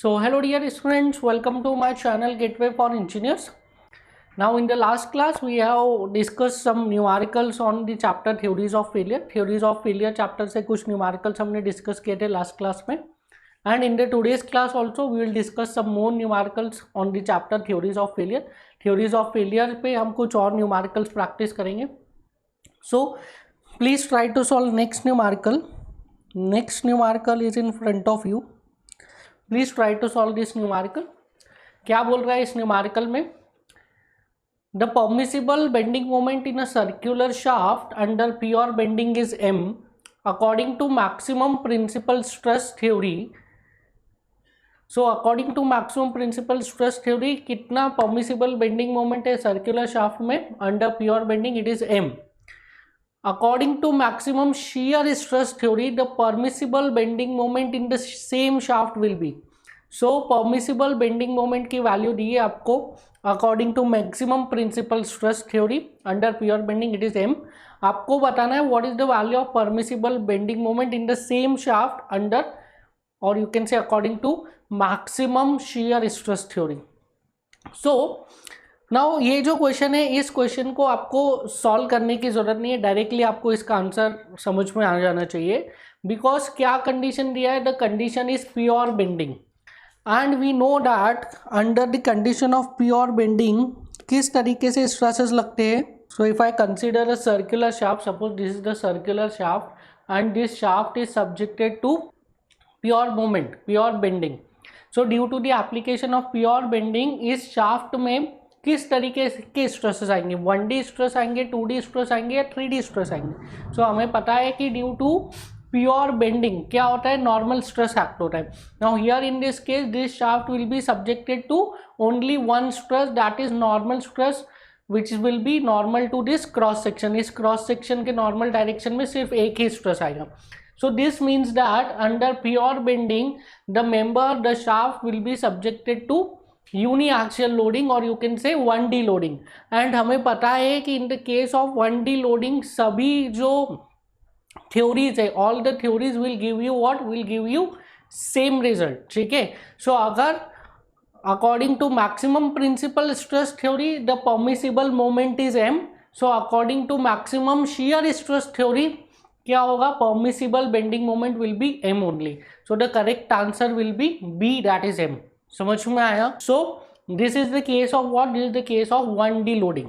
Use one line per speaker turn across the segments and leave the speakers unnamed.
So hello dear students, welcome to my channel Gateway for Engineers. Now in the last class we have discussed some numericals on the chapter theories of failure. Theories of failure chapter से कुछ numericals हमने discuss किए थे last class में. And in the today's class also we will discuss some more numericals on the chapter theories of failure. Theories of failure पे हम कुछ और numericals practice करेंगे. So please try to solve next numerical. Next numerical is in front of you. Please try to solve this numerical. क्या बोल रहा है इस न्यूमेरिकल में? The permissible bending moment in a circular shaft under pure bending is m according to maximum principal stress theory. So according to maximum principal stress theory कितना permissible bending moment है circular shaft में under pure bending? It is m. According to maximum shear stress theory, the permissible bending moment in the same shaft will be. So permissible bending moment की value दी है आपको according to maximum principal stress theory under pure bending it is m. आपको बताना है what is the value of permissible bending moment in the same shaft under or you can say according to maximum shear stress theory. So now ये जो question है इस question को आपको solve करने की ज़रूरत नहीं है, डायरेक्टली आपको इसका आंसर समझ में आ जाना चाहिए. बिकॉज क्या कंडीशन दिया है? The condition is pure bending and we know that under the condition of pure bending किस तरीके से स्ट्रेसेस लगते हैं. So if I consider a circular shaft, suppose this is the circular shaft and this shaft is subjected to pure moment, pure bending. So due to the application of pure bending इस shaft में किस तरीके के stresses आएंगे? 1D stress आएंगे, 2D stress आएंगे या 3D stress आएंगे? सो हमें पता है कि ड्यू टू प्योर बेंडिंग क्या होता है? नॉर्मल स्ट्रेस एक्ट होता है. Now here in this case this shaft will be subjected to only one stress, that is normal stress which will be normal to this cross section. इस cross section के normal direction में सिर्फ एक ही stress आएगा. So this means that under pure bending the member, the shaft will be subjected to uniaxial loading और you can say 1D loading. And हमें पता है कि in the case of 1D loading सभी जो थ्योरीज है, all the theories will give you what? Will give you same result. ठीक है. सो अगर according to maximum principal stress theory the permissible moment is m, so according to maximum shear stress theory क्या होगा? Permissible bending moment will be m only. So the correct answer will be b, that is m. समझ में आया? सो this is the case of what? This is the case of 1D loading.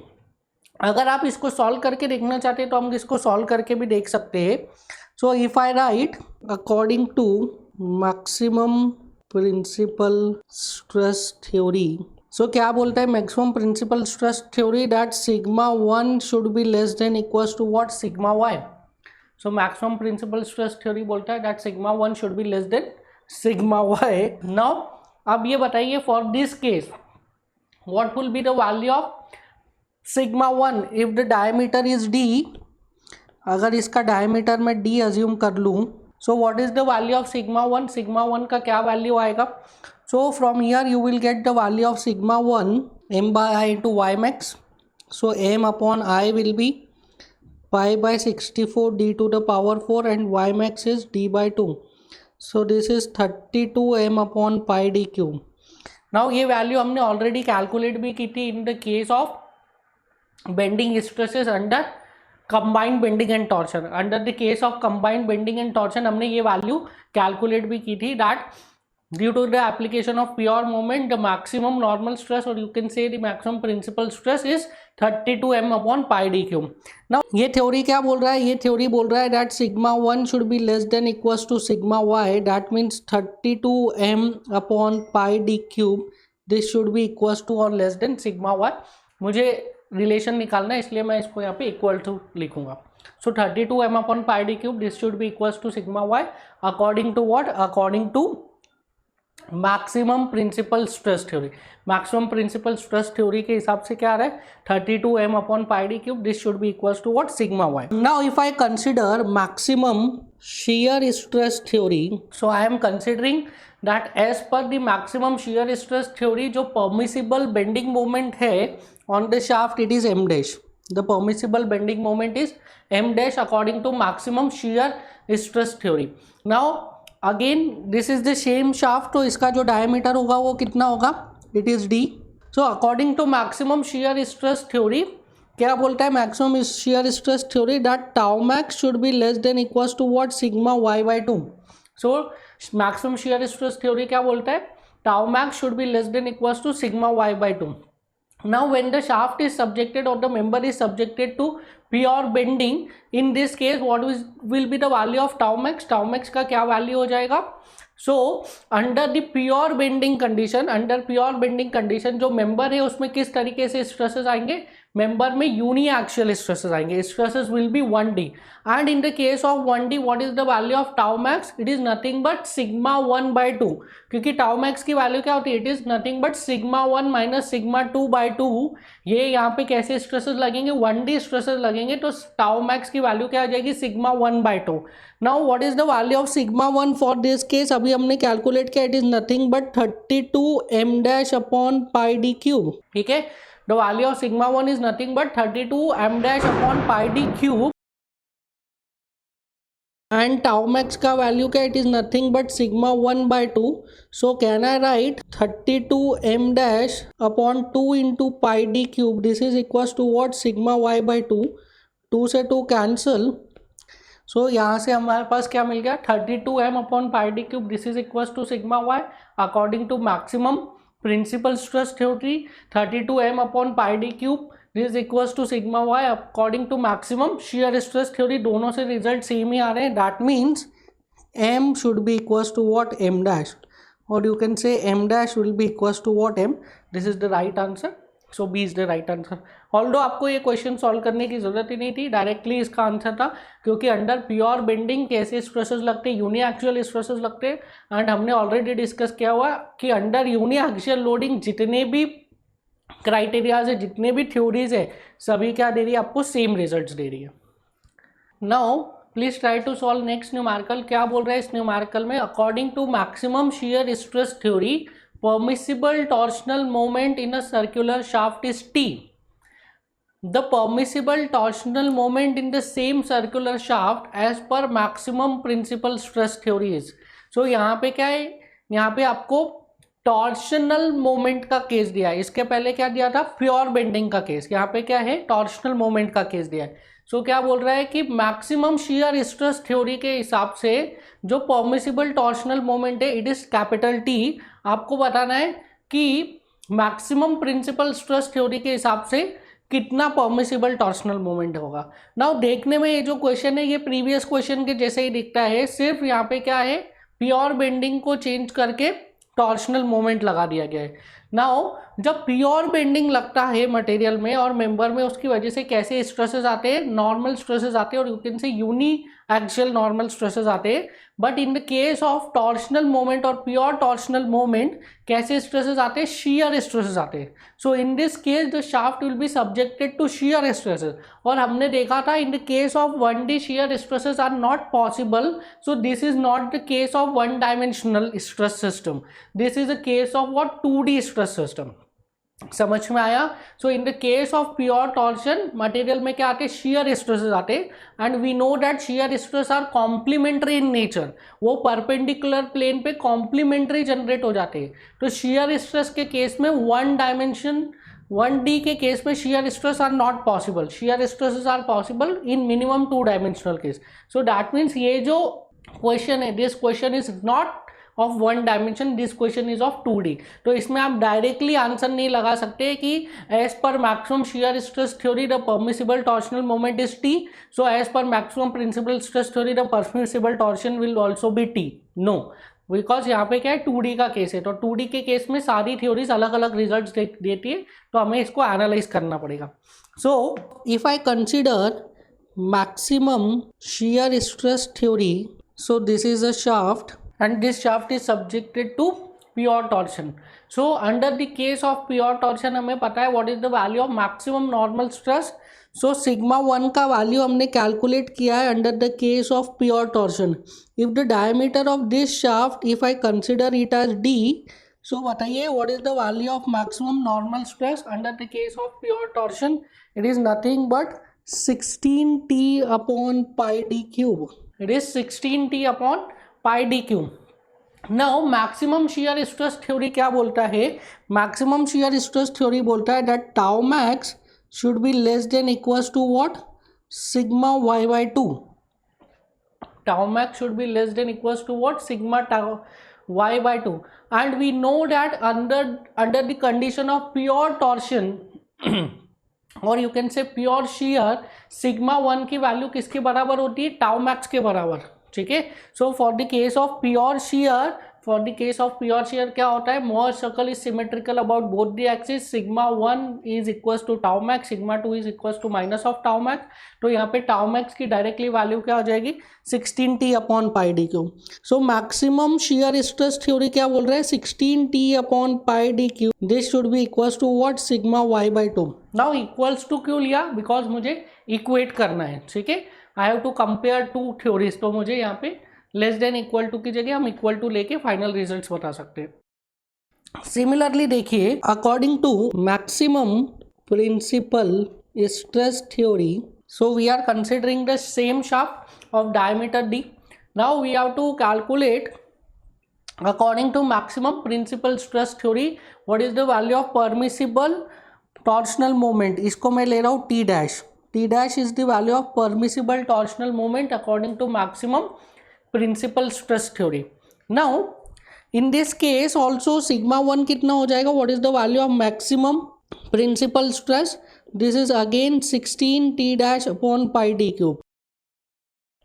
अगर आप इसको solve करके देखना चाहते हैं तो हम इसको सॉल्व करके भी देख सकते हैं. So if I write according to maximum principal stress theory, so क्या बोलता है maximum principal stress theory? That sigma 1 should be less than equals to what? Sigma y. So maximum principal stress theory बोलता है that sigma 1 should be less than sigma y. Now अब ये बताइए for this case what will be the value of sigma 1 if the diameter is d. अगर इसका diameter मैं d assume कर लूँ, so what is the value of sigma 1? Sigma 1 का क्या वैल्यू आएगा? सो from here you will get the value of sigma 1 m by i into y max. So m upon i will be pi by 64 d to the power 4 and y max is d by 2. So this is 32 m upon pi d cube. Now ये value हमने already calculate भी की थी in the case of bending stresses under combined bending and torsion. Under the case of combined bending and torsion हमने ये value calculate भी की थी that due to the application of pure moment the maximum normal stress और you can say the maximum principal stress is 32 m upon pi d cube. Now ये theory क्या बोल रहा है? ये थ्योरी बोल रहा है that sigma 1 should be less than equals to sigma y. That means 32 m upon pi d cube this should be equals to और लेस देन सिग्मा y. मुझे रिलेशन निकालना है इसलिए मैं इसको यहाँ पे इक्वल टू लिखूंगा. So 32 m upon pi d cube this should be equals to sigma y according to what? According to maximum principal stress theory. Maximum principal stress theory के हिसाब से क्या आ रहा है? 32 m upon pi d cube this should be equals to what? Sigma y. Now if I consider maximum shear stress theory, so I am considering that as per the maximum shear stress theory जो permissible bending moment है on the shaft it is m dash. The permissible bending moment is m dash according to maximum shear stress theory. Now again this is the same shaft, तो इसका जो diameter होगा वो कितना होगा, it is d. So according to maximum shear stress theory क्या बोलता है, maximum shear stress theory that tau max should be less than equals to what, sigma y by 2. So maximum shear stress theory क्या बोलता है, tau max should be less than equals to sigma y by 2. Now when the shaft is subjected or the member is subjected to pure bending, in this case what will be the value of tau max, tau max का क्या value हो जाएगा. So under the pure bending condition, under pure bending condition जो member है उसमें किस तरीके से stresses आएंगे, member में uniaxial stresses आएंगे, stresses will be 1d. and in the case of 1d what is the value of tau max, it is nothing but sigma 1 by 2. क्योंकि tau max की वैल्यू क्या होती है, it is nothing but sigma 1 minus sigma 2 by 2. ये यहाँ पे कैसे stresses लगेंगे, 1d स्ट्रेसेस लगेंगे, तो tau max की वैल्यू क्या आ जाएगी, sigma 1 by 2. Now what is the value of sigma 1 for this case, अभी हमने कैलकुलेट किया, it is nothing but 32 m dash upon pi D cube. ठीक है, the value of sigma 1 is nothing but 32 m dash upon pi D cube. And tau max का value क्या, it is nothing but sigma 1 by 2. So can I right 32 m dash upon 2 into pi D cube, this is equals to what, sigma y by 2. 2 से 2 cancel, सो यहाँ से हमारे पास क्या मिल गया, 32 m upon pi D cube, this is equals to sigma y. According to maximum principal stress theory 32 m upon pi D cube this is equals to sigma y. According to maximum shear stress theory दोनों से result same ही आ रहे हैं, that means m should be equals to what, m dash, और you can say m dash will be equals to what, m. This is the right answer. So B is the right answer. Although आपको ये question solve करने की जरूरत ही नहीं थी, directly इसका answer था, क्योंकि अंडर प्योर बेंडिंग कैसे स्ट्रेसेस लगते हैं, यूनिएक्सियल स्ट्रेसेस लगते हैं. एंड हमने ऑलरेडी डिस्कस किया हुआ कि अंडर यूनिएक्सियल लोडिंग जितने भी क्राइटेरियाज है, जितने भी थ्योरीज है, सभी क्या दे रही है, आपको सेम रिजल्ट्स दे रही है. Now please try to solve next numerical. क्या बोल रहा है इस न्यूमेरिकल में, according to maximum shear stress theory permissible torsional moment in a circular shaft is T. The permissible torsional moment in the same circular shaft as per maximum principal stress theory is. So यहाँ पे क्या है, यहाँ पे आपको torsional moment का case दिया है, इसके पहले क्या दिया था, प्योर बेंडिंग का केस. यहाँ पे क्या है, टॉर्शनल मोमेंट का केस दिया है. सो क्या बोल रहा है कि मैक्सिमम शियर स्ट्रेस थ्योरी के हिसाब से जो परमिसिबल टॉर्शनल मोमेंट है, इट इज कैपिटल टी. आपको बताना है कि मैक्सिमम प्रिंसिपल स्ट्रेस थ्योरी के हिसाब से कितना परमिसिबल टॉर्शनल मोमेंट होगा. नाउ देखने में ये जो क्वेश्चन है, ये प्रीवियस क्वेश्चन के जैसे ही दिखता है, सिर्फ यहाँ पे क्या है, प्योर बेंडिंग को चेंज करके टॉर्शनल मोमेंट लगा दिया गया है. नाउ जब प्योर बेंडिंग लगता है मटेरियल में और मेंबर में, उसकी वजह से कैसे स्ट्रेसेस आते हैं, नॉर्मल स्ट्रेसेस आते हैं, और you can say uniaxial normal stresses आते हैं. But in the case of torsional moment और प्योर टॉर्शनल मोमेंट कैसे स्ट्रेसेस आते हैं, शियर स्ट्रेसेस आते हैं. So in this case the shaft will be subjected to shear stresses. और हमने देखा था in the case of 1D shear stresses are not possible. So this is not the case of one dimensional stress system, this is a case of what, 2D stress system. समझ में आया. So in the case of pure torsion material में क्या आते हैं, shear stresses आते हैं. And we know that shear stress are complementary in nature, वो परपेंडिकुलर प्लेन पे कॉम्प्लीमेंट्री जनरेट हो जाते हैं. तो शियर स्ट्रेस के केस में 1D के केस में shear stress are not possible, shear stresses are possible in minimum 2 dimensional case. So that means ये जो क्वेश्चन है, this question is not of 1 dimension, this question is of 2D. तो इसमें आप directly answer नहीं लगा सकते कि as per maximum shear stress theory the permissible torsional moment is T. So as per maximum principal stress theory the permissible torsion will also be T. No, because यहाँ पे क्या है, 2D का case है. तो 2D के case में सारी थ्योरीज अलग अलग रिजल्ट देती है, तो हमें इसको एनालाइज करना पड़ेगा. सो if I consider maximum shear stress theory, so this is a shaft and this shaft is subjected to pure torsion. So under the case of pure torsion हमें पता है what is the value of maximum normal stress. So sigma 1 का value हमने calculate किया है under the case of pure torsion. If the diameter of this shaft, if I consider it as D, so बताइए what is the value of maximum normal stress under the case of pure torsion. It is nothing but 16T upon pi D cube. It is 16T upon pi D cube. Now maximum shear stress theory क्या बोलता है? Maximum shear stress theory बोलता है that tau max should be less than equals to what? Sigma Y by two. Tau max should be less than equals to what? Sigma tau y by 2. And we know that under the condition of pure torsion or you can say pure shear, sigma 1 की value किसके बराबर होती है? tau max के बराबर, ठीक है। So for the case of pure shear, क्या होता है? Mohr circle is symmetrical about both the axis, sigma 1 is equals to tau max, sigma 2 is equals to minus of tau max. तो यहाँ पे टाउ मैक्स की directly value क्या हो जाएगी? 16t upon pi D cube. So maximum shear stress theory क्या बोल रहा है? 16t upon pi D cube, this should be equals to what? Sigma Y by two. Now equals to क्यों लिया? बिकॉज मुझे इक्वेट करना है, ठीक है। I have to compare two theories, तो मुझे यहाँ पे लेस देन इक्वल टू की जगह हम इक्वल टू लेके फाइनल रिजल्ट्स बता सकते हैं। सिमिलरली देखिए, according to maximum principal stress theory, so we are considering the same shaft of diameter D. Now we have to calculate according to maximum principal stress theory what is the value of permissible torsional moment. इसको मैं ले रहा हूँ T dash. T dash is the value of permissible torsional moment according to maximum principal stress theory. Now in this case also sigma 1 कितना हो जाएगा? What is the value of maximum principal stress? This is again 16t dash upon pi D cube.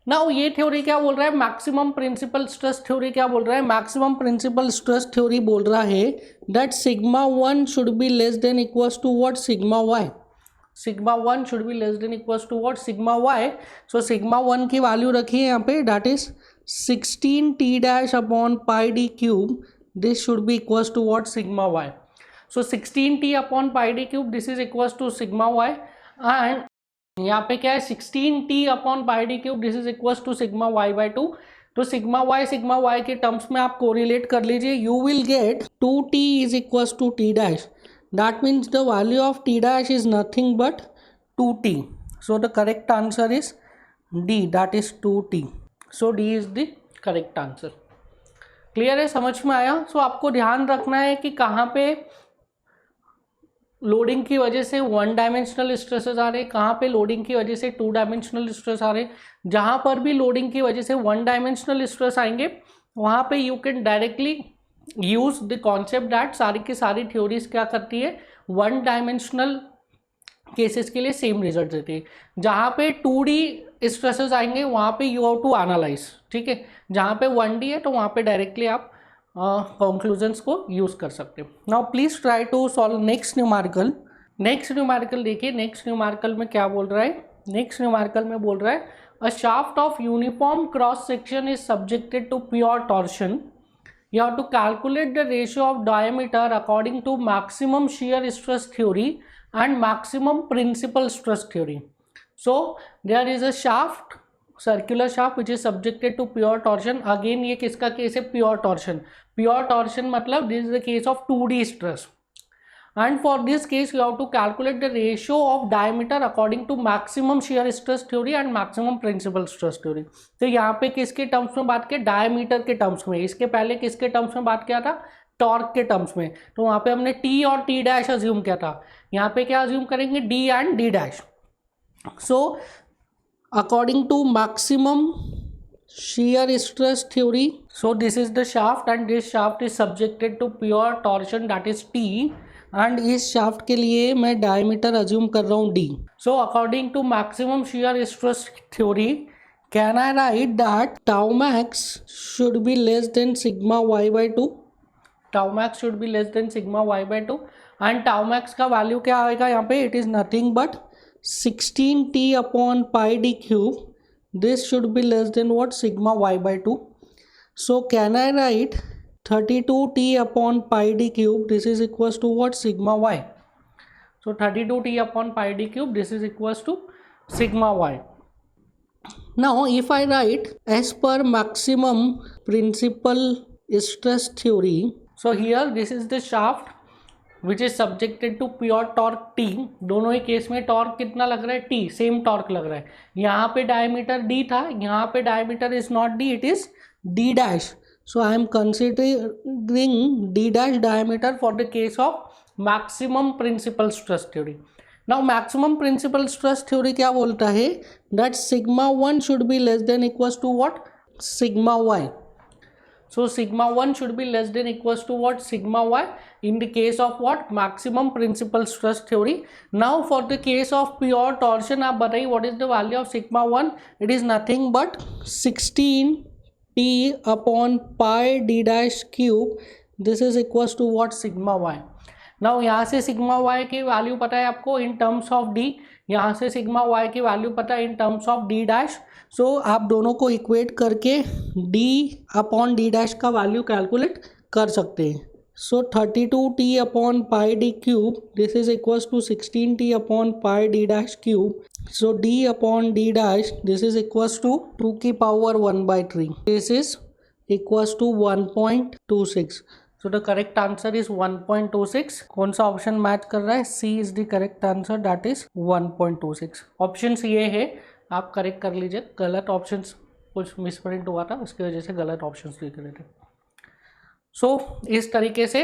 Now ये theory क्या बोल रहा है? Maximum principal stress theory क्या बोल रहा है? मैक्सिमम प्रिंसिपल स्ट्रेस थ्योरी बोल रहा है that sigma 1 should be less than equals to what? Sigma Y. Sigma 1 should be less than equals to what? Sigma Y. So sigma 1 की value रखिए यहाँ पे, that is 16t dash upon pi d cube. This should be equals to what? Sigma y. So 16t upon pi d cube, this is equals to sigma y, and यहाँ पे क्या है? 16t upon pi d cube, this is equals to sigma y by 2. तो sigma y के terms में आप correlate कर लीजिए, you will get 2t is equals to t dash. That means the value of t dash is nothing but 2t. So the correct answer is D, that is 2t. So D is the correct answer. Clear है? समझ में आया? सो आपको ध्यान रखना है कि कहाँ पे लोडिंग की वजह से 1 डायमेंशनल स्ट्रेसेस आ रहे, कहाँ पे लोडिंग की वजह से 2 डायमेंशनल स्ट्रेस आ रहे। जहाँ पर भी लोडिंग की वजह से 1 डायमेंशनल स्ट्रेस आएंगे, वहाँ पे you can directly use the concept that सारी की सारी थ्योरीज क्या करती है? 1 डायमेंशनल केसेस के लिए सेम रिजल्ट देती है। जहाँ पे 2D स्ट्रेसेस आएंगे वहाँ पे यू हैव टू एनालाइज, ठीक है। जहाँ पे 1D है तो वहाँ पे डायरेक्टली आप कंक्लूजन्स को यूज़ कर सकते हो। Now please try to solve next numerical. Next numerical देखिए, नेक्स्ट न्यूमेरिकल में क्या बोल रहा है? नेक्स्ट न्यूमेरिकल में बोल रहा है a shaft of uniform cross section is subjected to pure torsion. You have to calculate the ratio of diameter according to maximum shear stress theory and maximum principal stress theory. So there is a shaft, circular shaft which is subjected to pure torsion. Again ये किसका case है? Pure torsion. Pure torsion मतलब this is the case of 2D stress. And for this case you have to calculate the ratio of diameter according to maximum shear stress theory and maximum principal stress theory. तो यहाँ पे किसके terms में बात किया? Diameter के terms में। इसके पहले किसके टर्म्स में बात किया था? टॉर्क के टर्म्स में। तो वहाँ पे हमने टी और टी डैश अज्यूम किया था, यहाँ पे क्या अज्यूम करेंगे? D and D dash. So according to maximum shear stress theory, so this is the shaft and this shaft is subjected to pure torsion, that is T, and इस shaft के लिए मैं diameter assume कर रहा हूँ D. So according to maximum shear stress theory, can I write that tau max should be less than sigma y by 2? Tau max should be less than sigma y by 2, and tau max का value क्या आएगा यहाँ पे? It is nothing but 16t upon pi d cube. This should be less than what? Sigma y by 2. So can I write 32t upon pi d cube? This is equals to what? Sigma y. So 32t upon pi d cube, this is equals to sigma y. Now if I write as per maximum principal stress theory, so here this is the shaft which is subjected to pure torque T. दोनों ही case में torque कितना लग रहा है? T, same torque लग रहा है। यहाँ पे डायमीटर D था, यहाँ पे diameter is not D, it is d dash. So I am considering d dash diameter for the case of maximum principal stress theory. Now maximum principal stress theory क्या बोलता है, that sigma 1 should be less than equals to what, sigma y. So sigma 1 should be less than equals to what, sigma y, in the case of what, maximum principal stress theory. Now for the case of pure torsion आप बताइए what is the value of sigma 1. It is nothing but 16 t upon pi d dash cube. This is equals to what, sigma y. Now यहाँ से sigma Y की value पता है आपको इन terms of D, यहाँ से सिग्मा वाई की value पता है in terms of D dash. So आप दोनों को इक्वेट करके डी अपॉन डी डैश का वैल्यू कैलकुलेट कर सकते हैं. So 32t upon pi D cube, this is equals to 16t upon pi D dash cube. So D upon D dash, this is equals to 2 की power 1/3. This is equals to 1.26. So the correct answer is 1.26. कौन सा option match कर रहा है, C is the correct answer, that is 1.26. Option ये है, आप correct कर लीजिए. गलत ऑप्शन कुछ मिसप्रिंट हुआ था, उसकी वजह से गलत ऑप्शन लिख रहे थे. सो इस तरीके से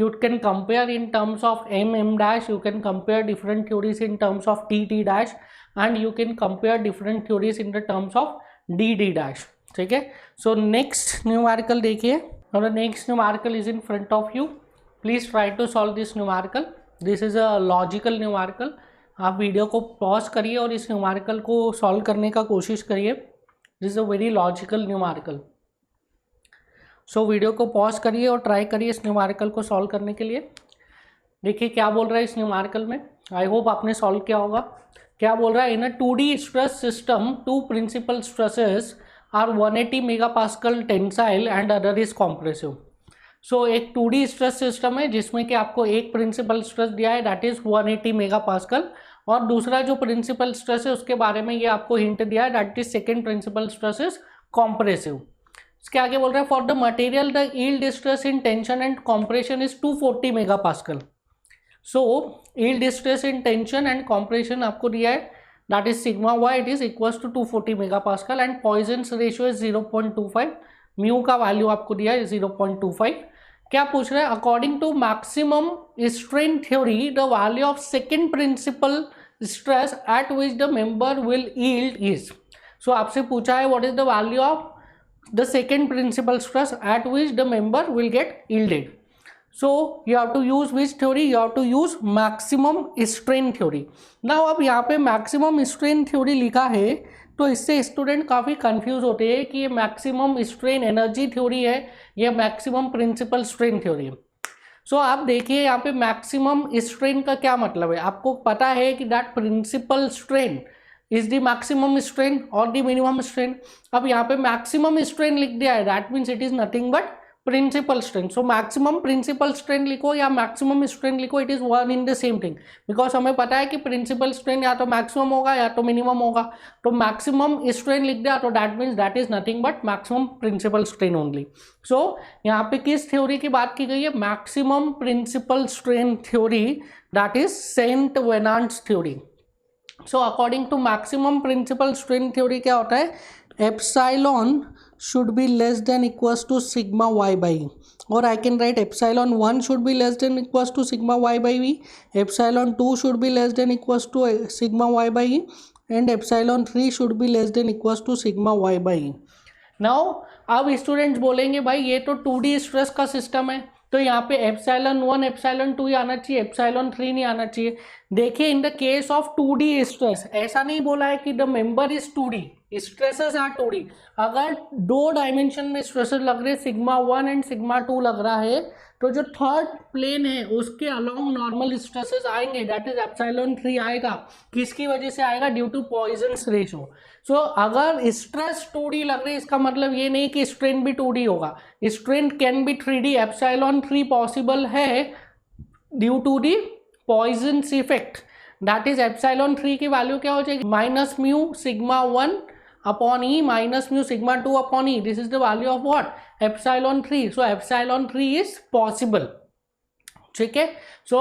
you can compare in terms of m dash, you can compare different theories in terms of t dash, and you can compare different theories in the terms of d dash. ठीक है. So next numerical देखिए. Now the next numerical is in front of you. Please try to solve this numerical. This is a logical numerical. आप video को pause करिए और इस numerical को solve करने का कोशिश करिए. This is a very logical numerical. So video को पॉज करिए और ट्राई करिए इस न्यूमेरिकल को सॉल्व करने के लिए. देखिए क्या बोल रहा है इस न्यूमेरिकल में. आई होप आपने सॉल्व किया होगा. क्या बोल रहा है, in a 2D stress system two principal stresses are 180 megapascal tensile and other is compressive. So एक 2D स्ट्रेस सिस्टम है जिसमें कि आपको एक प्रिंसिपल स्ट्रेस दिया है, दैट इज 180 मेगापास्कल, और दूसरा जो प्रिंसिपल स्ट्रेस है उसके बारे में ये आपको हिंट दिया है, that is second principal stress is compressive. इसके आगे बोल रहा है for the material the yield stress in tension and compression is 240 megapascal. So yield stress in tension and compression आपको दिया है, that is sigma y, it is equals to 240 megapascal and Poisson's ratio is 0.25. Mu का value आपको दिया है 0.25. क्या पूछ रहा है, according to maximum strain theory the value of second principal stress at which the member will yield is. So आपसे पूछा है what is the value of the second principal stress at which the member will get yielded. So you have to use which theory? You have to use maximum strain theory. Now अब यहाँ पे maximum strain theory लिखा है तो इससे student काफ़ी confuse होते हैं कि ये maximum strain energy theory है या maximum principal strain theory है. सो आप देखिए यहाँ पे maximum strain का क्या मतलब है. आपको पता है कि that principal strain is the maximum strain or the minimum strain. अब यहाँ पे maximum strain लिख दिया है, that means it is nothing but principal strain. So maximum principal strain लिखो या मैक्सिमम स्ट्रेन लिखो, it is one in the same thing, because हमें पता है कि प्रिंसिपल स्ट्रेन या तो मैक्सिमम होगा या तो मिनिमम होगा. तो मैक्सिमम स्ट्रेन लिख दिया तो that means that is nothing but maximum principal strain only. So यहाँ पे किस थ्योरी की बात की गई है, maximum principal strain theory, that is Saint Venant's theory. So according to maximum principal strain theory क्या होता है, epsilon should be less than equals to sigma y by e, or I can write epsilon 1 should be less than equals to sigma y by e, epsilon 2 should be less than equals to sigma y by e, and epsilon 3 should be less than equals to sigma y by e. Now अब students बोलेंगे भाई ये तो 2D stress का system है, तो यहाँ पे एप्सिलॉन 1 एप्सिलॉन 2 ही आना चाहिए, एप्सिलॉन 3 नहीं आना चाहिए. देखिए in the case of 2D stress ऐसा नहीं बोला है कि the member is 2D, stresses are 2D. अगर दो डायमेंशन में स्ट्रेसेस लग रहे हैं, सिग्मा 1 एंड सिग्मा 2 लग रहा है, तो जो थर्ड प्लेन है उसके अलोंग नॉर्मल स्ट्रेसेस आएंगे, दैट इज एप्सिलॉन 3 आएगा. किसकी वजह से आएगा, ड्यू टू पॉइजन्स रेशो. सो अगर स्ट्रेस 2D लग रहे हैं इसका मतलब ये नहीं कि स्ट्रेन भी 2D होगा, strain can be 3D. Epsilon 3 possible है due to the Poisson's effect, that is epsilon 3 की वैल्यू क्या हो जाएगी, minus mu sigma 1 upon e minus mu sigma 2 upon e. This is the value of what, epsilon 3. So epsilon 3 is possible. ठीक है. So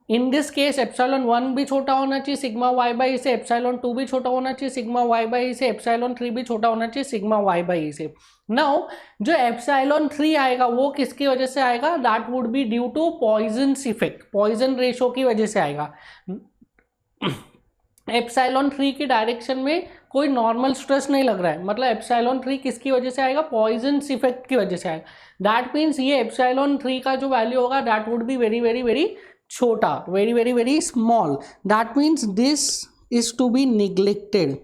in this case epsilon 1 भी छोटा होना चाहिए सिग्मा वाई बाई से, एप्सिलॉन 2 भी छोटा होना चाहिए सिग्मा वाई बाई से, एप्सिलॉन 3 भी छोटा होना चाहिए सिग्मा वाई बाई से। नाउ जो एप्सिलॉन 3 आएगा वो किसकी वजह से आएगा, that would be due to Poisson effect, Poisson ratio की वजह से आएगा। एप्सिलॉन 3 की डायरेक्शन में कोई नॉर्मल स्ट्रेस नहीं लग रहा है, मतलब एप्सिलॉन 3 किसकी वजह से आएगा, पॉइजन इफेक्ट की वजह से आएगा। दैट मीन्स ये एप्सिलॉन 3 का जो वैल्यू होगा that would be very very very छोटा, very very very small. That means this is to be neglected,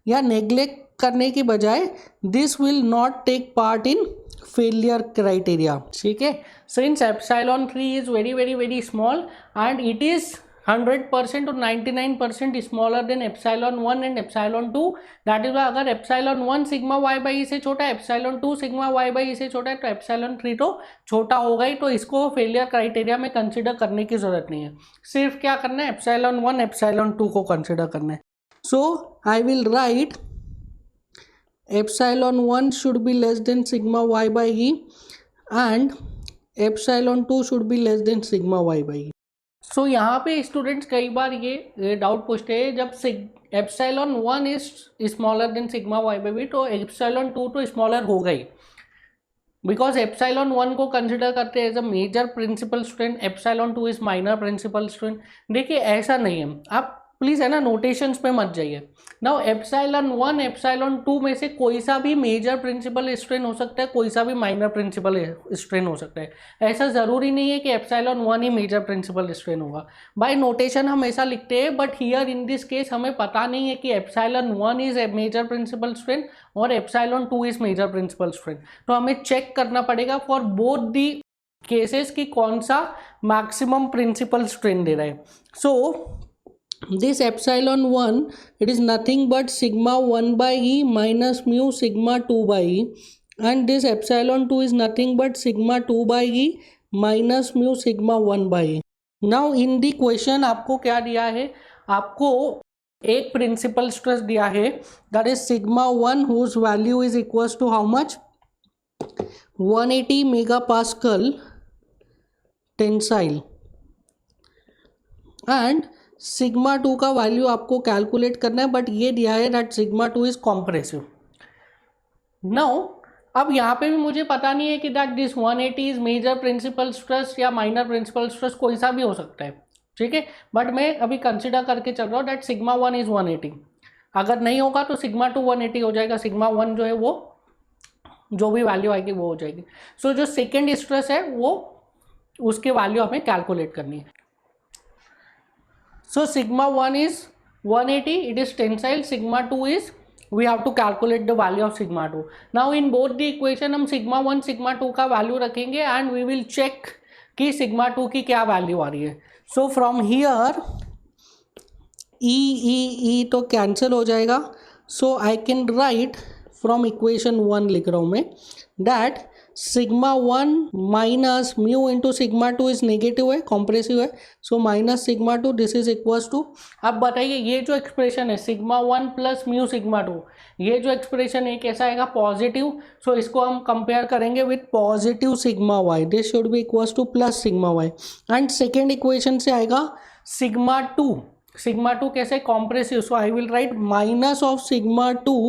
या नेग्लेक्ट करने की बजाय this will not take part in failure criteria, ठीक है। Since epsilon 3 is very very very small and it is 100% और 99% smaller than epsilon 1 and epsilon 2, that is अगर epsilon 1 sigma Y by से छोटा है, एप्सिलॉन 2 सिग्मा वाई बाई से छोटा है, तो एप्सिलॉन 3 तो छोटा होगा ही, तो इसको फेलियर क्राइटेरिया में कंसिडर करने की जरूरत नहीं है। सिर्फ क्या करना है, एप्सिलॉन 1 एप्सिलॉन 2 को कंसिडर करना है। So I will write epsilon 1 should be less than sigma Y by E and epsilon 2 should be less than sigma Y by E. So यहाँ पे स्टूडेंट्स कई बार ये डाउट पूछते हैं, जब epsilon 1 is smaller than sigma Y by B तो epsilon 2 तो smaller हो गई, बिकॉज एप्सिलॉन 1 को कंसिडर करते हैं as a major principal student, epsilon 2 is minor principal student. देखिए ऐसा नहीं है, आप प्लीज़ है ना नोटेशंस पे मत जाइए। नाउ एप्सिलॉन 1 एप्सिलॉन 2 में से कोई सा भी मेजर प्रिंसिपल स्ट्रेन हो सकता है, कोई सा भी माइनर प्रिंसिपल स्ट्रेन हो सकता है। ऐसा ज़रूरी नहीं है कि एप्सिलॉन 1 ही मेजर प्रिंसिपल स्ट्रेन होगा। बाय नोटेशन हम ऐसा लिखते हैं, but here in this case हमें पता नहीं है कि epsilon 1 is a major principal strain और epsilon 2 is major principal strain, तो हमें चेक करना पड़ेगा फॉर बोथ दी केसेस कि कौन सा मैक्सिमम प्रिंसिपल स्ट्रेन दे रहा है। सो this epsilon 1 it is nothing but sigma 1 by e minus mu sigma 2 by e, and this epsilon 2 is nothing but sigma 2 by e minus mu sigma 1 by e. now in the question आपको क्या दिया है, आपको एक principal stress दिया है that is sigma 1 whose value is equals to how much, 180 megapascal tensile, and sigma 2 का value आपको कैलकुलेट करना है, बट ये दिया है that sigma 2 is compressive. Now अब यहाँ पे भी मुझे पता नहीं है कि that this 180 is major principal stress या माइनर प्रिंसिपल स्ट्रेस, कोई सा भी हो सकता है, ठीक है। बट मैं अभी कंसिडर करके चल रहा हूँ दैट सिग्मा 1 इज 180। अगर नहीं होगा तो सिग्मा 2 180 हो जाएगा, सिग्मा 1 जो है वो जो भी वैल्यू आएगी वो हो जाएगी। सो जो सेकेंड स्ट्रेस है वो उसकी वैल्यू हमें कैलकुलेट करनी है। So sigma 1 is 180, it is tensile, sigma 2 is, we have to calculate the value of sigma 2. Now in both the equation हम sigma 1 sigma 2 का वैल्यू रखेंगे and we will check कि sigma 2 की क्या value आ रही है। So from here e तो cancel हो जाएगा, so I can write from equation 1 लिख रहा हूँ मैं, that sigma 1 minus mu into sigma 2 is negative है, कॉम्प्रेसिव है, so minus sigma 2 this is equals to, अब बताइए ये जो एक्सप्रेशन है सिग्मा 1 प्लस म्यू सिग्मा 2, ये जो एक्सप्रेशन है कैसा आएगा, पॉजिटिव। सो इसको हम कंपेयर करेंगे with positive sigma y, this should be equals to plus sigma y, and second equation से आएगा सिग्मा 2, सिग्मा 2 कैसे, compressive, so I will write minus of sigma 2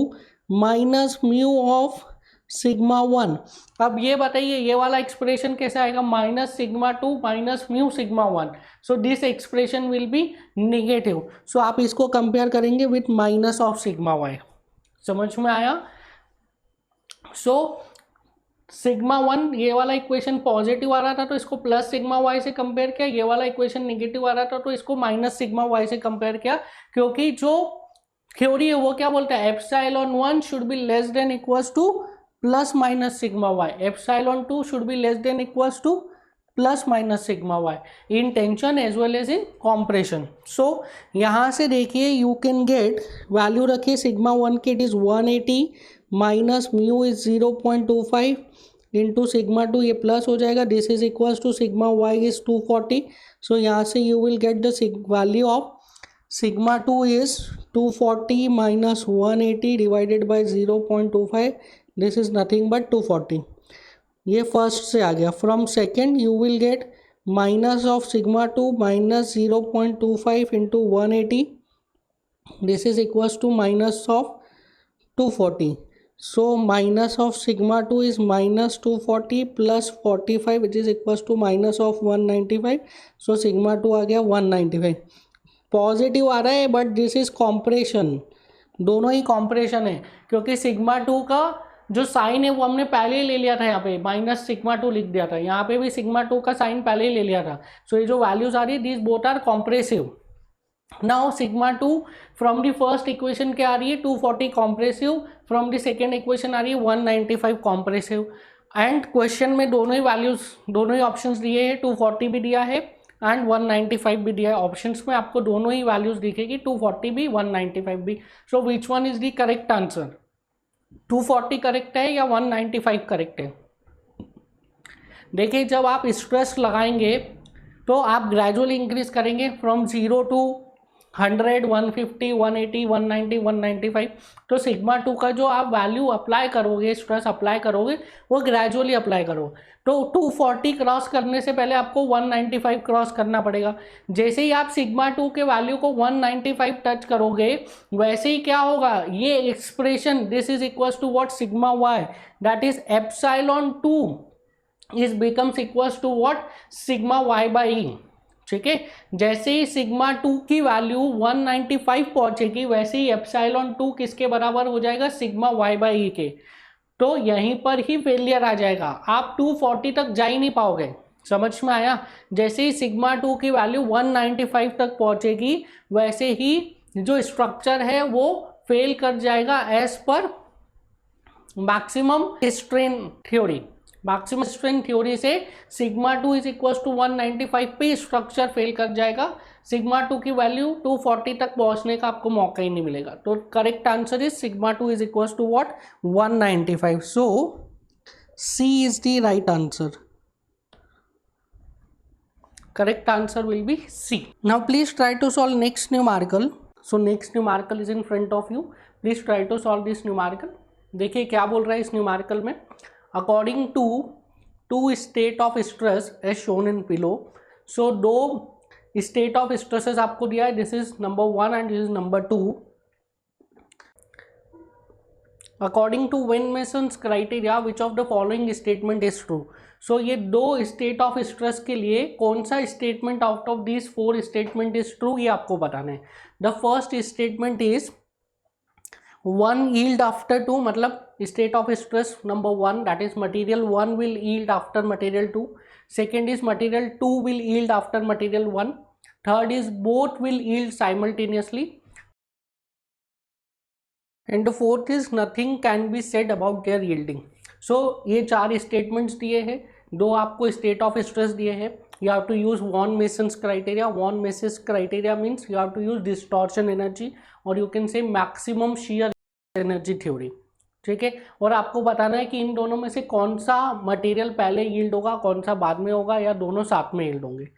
minus mu of sigma 1। अब ये बताइए ये वाला एक्सप्रेशन कैसे आएगा, minus sigma 2 minus mu sigma 1, so this expression will be negative. So आप इसको कंपेयर करेंगे with minus of sigma Y, समझ में आया। सो सिग्मा 1 ये वाला इक्वेशन पॉजिटिव आ रहा था तो इसको प्लस सिग्मा वाई से कंपेयर किया, ये वाला इक्वेशन नेगेटिव आ रहा था तो इसको माइनस सिग्मा वाई से कंपेयर किया, क्योंकि जो थ्योरी है वो क्या बोलता है, epsilon 1 should be less than equals to plus minus sigma y, epsilon 2 should be less than equals to plus minus sigma y in tension as well as in compression. So यहाँ से देखिए you can get value रखिए sigma 1 के, it is 180 minus mu is 0.25 into sigma 2, ये plus हो जाएगा, this is equals to sigma Y is 240। So यहाँ से you will get the value of sigma 2 is 240 minus 180 divided by 0.25, this is nothing but 240। ये first से आ गया। From second you will get minus of sigma 2 minus 0.25 into 180, this is equals to minus of 240. So minus of sigma 2 is minus 240 plus 45 which is equals to minus of 195. So sigma 2 आ गया 195. Positive आ रहा है but this is compression, दोनों ही compression है क्योंकि sigma 2 का जो sign है वो हमने पहले ही ले लिया था, यहाँ पे माइनस सिग्मा 2 लिख दिया था, यहाँ पे भी सिग्मा 2 का साइन पहले ही ले लिया था. सो ये जो वैल्यूज आ रही है this both are compressive. Now sigma 2 from the first equation क्या आ रही है 240 compressive, from the second equation आ रही है 195 कॉम्प्रेसिव. एंड क्वेश्चन में दोनों ही वैल्यूज, दोनों ही ऑप्शंस दिए हैं, 240 भी दिया है एंड 195 भी दिया है. ऑप्शंस में आपको दोनों ही वैल्यूज दिखेगी, 240 भी 195 भी. So which one is the correct answer, 240 correct है या 195 करेक्ट है? देखिए जब आप स्ट्रेस लगाएंगे तो आप ग्रेजुअली इंक्रीज करेंगे फ्रॉम 0 टू 100, 150, 180, 190, 195. तो सिग्मा 2 का जो आप वैल्यू अप्लाई करोगे, स्ट्रेस अप्लाई करोगे, वो ग्रेजुअली अप्लाई करो. तो 240 क्रॉस करने से पहले आपको 195 क्रॉस करना पड़ेगा. जैसे ही आप सिग्मा 2 के वैल्यू को 195 टच करोगे वैसे ही क्या होगा, ये expression this is equals to what sigma y, that is epsilon 2 is becomes equals to what sigma Y by E. ठीक है, जैसे ही सिग्मा 2 की वैल्यू 195 पहुंचेगी वैसे ही एप्सिलॉन 2 किसके बराबर हो जाएगा, सिग्मा वाई बाई ई के. तो यहीं पर ही फेलियर आ जाएगा, आप 240 तक जा ही नहीं पाओगे. समझ में आया? जैसे ही सिग्मा 2 की वैल्यू 195 तक पहुंचेगी वैसे ही जो स्ट्रक्चर है वो फेल कर जाएगा as per maximum strain theory. Maximum strain theory से सिग्मा 2 इज इक्वल टू 195 पे स्ट्रक्चर फेल कर जाएगा. सिग्मा 2 की वैल्यू 240 तक पहुंचने का आपको मौका ही नहीं मिलेगा. तो correct answer is sigma 2 is equal to what 195. So C is the right answer. Correct answer will be C. Now please try to solve next numerical. So next numerical is in front of you. Please try to solve this numerical. देखिए क्या बोल रहा है इस numerical में. According to two state of stress as shown in below. So दो state of stresses आपको दिया है. This is number 1 and this is number 2. According to Van Mason's criteria, which of the following statement is true? So ये दो state of stress के लिए कौन सा statement out of this 4 statement is true ये आपको बताना है. The first statement is 1 yield after 2, मतलब state of stress number 1 that is material 1 will yield after material 2. Second is material 2 will yield after material 1. Third is both will yield simultaneously. And the fourth is nothing can be said about their yielding. So ये 4 statements दिए हैं, 2 आपको state of stress दिए हैं. You have to use von Mises criteria. Von Mises criteria means you have to use distortion energy और you can say maximum shear energy theory. ठीक है, और आपको बताना है कि इन दोनों में से कौन सा मटेरियल पहले यील्ड होगा, कौन सा बाद में होगा, या दोनों साथ में यील्ड होंगे.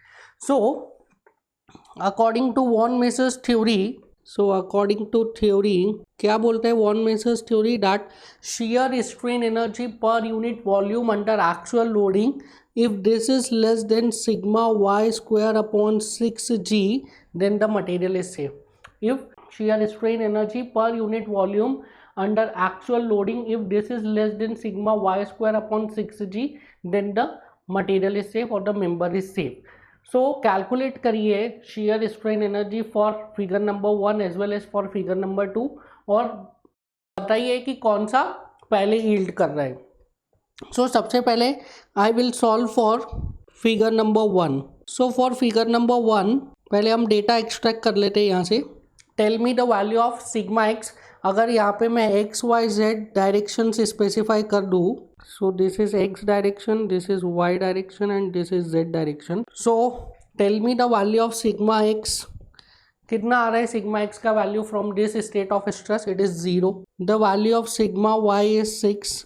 So according to von Mises theory, so according to theory क्या बोलते हैं von Mises theory, that shear strain energy per unit volume under actual loading if this is less than sigma Y square upon 6g then the material is safe. If shear strain energy per unit volume under actual loading if this is less than sigma Y square upon 6g then the material is safe और the member is safe. So calculate करिए shear strain energy for figure number 1 as well as for figure number 2 और बताइए कि कौन सा पहले yield कर रहा है. सो सबसे पहले I will solve for figure number 1. So for figure number 1 पहले हम डेटा एक्सट्रैक्ट कर लेते हैं यहाँ से. Tell me the value of sigma X. अगर यहाँ पे मैं एक्स वाई जेड डायरेक्शन से स्पेसिफाई कर दूँ, so this is x direction, this is y direction and this is z direction. So tell me the value of sigma x. कितना आ रहा है सिग्मा x का value from this state of stress, it is 0. The value of sigma y is 6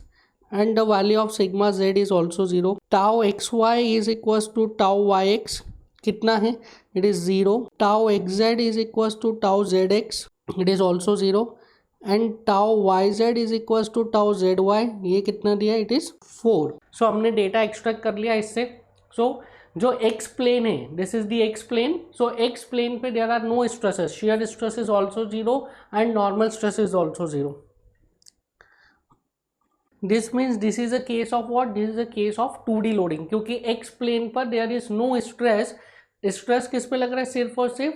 and the value of sigma z is also 0. tau xy is equals to tau yx कितना है, it is 0. tau xz is equals to tau zx, it is also 0. And tau Y Z is equals to tau Z Y, ये कितना दिया, it is 4. सो हमने data extract कर लिया इससे. So जो एक्स प्लेन है, this is the x plane, so x plane पे there are no stresses, shear stress is also zero and normal stress is also zero. This means this is a case of what, this is a case of 2D loading, क्योंकि x plane पर there is no stress. Stress किस पे लग रहा है, सिर्फ और सिर्फ